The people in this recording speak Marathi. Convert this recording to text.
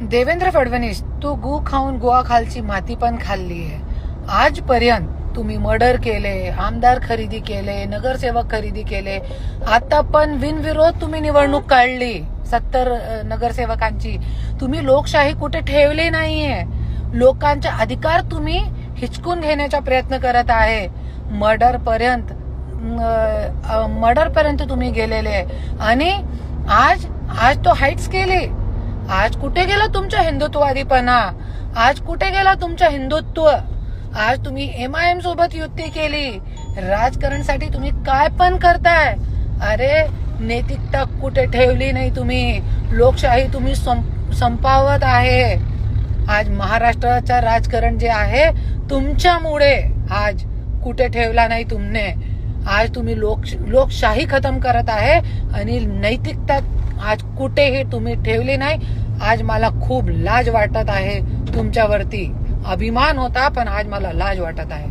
देवेंद्र फडणवीस, तू गु खाऊन गोवा खालची माती पण खाल्ली आहे. आजपर्यंत तुम्ही मर्डर केले, आमदार खरेदी केले, नगरसेवक खरेदी केले. आता पण बिनविरोध तुम्ही निवडणूक काढली 70 नगरसेवकांची. तुम्ही लोकशाही कुठे ठेवली नाहीये. लोकांचे अधिकार तुम्ही हिचकून घेण्याचा प्रयत्न करत आहे. मर्डर पर्यंत तुम्ही गेलेले आणि आज तो हाईट्स केली. आज कुठे गेला तुमचा हिंदुत्ववादीपणा? आज कुठे गेला तुमचं हिंदुत्व? आज तुम्ही MIM सोबत युती केली. राजकारणसाठी तुम्ही काय पण करताय. अरे नैतिकता कुठे ठेवली नाही तुम्ही. लोकशाही तुम्ही संपावत आहे. आज महाराष्ट्राचं राजकारण जे आहे तुमच्यामुळे आज कुठे ठेवला नाही तुमने. आज तुम्ही लोकशाही खतम करत आहे आणि नैतिकता आज कुठेही तुम्ही ठेवली नाही. आज मला खूप लाज वाटत आहे तुमच्यावरती. अभिमान होता पण आज मला लाज वाटत आहे.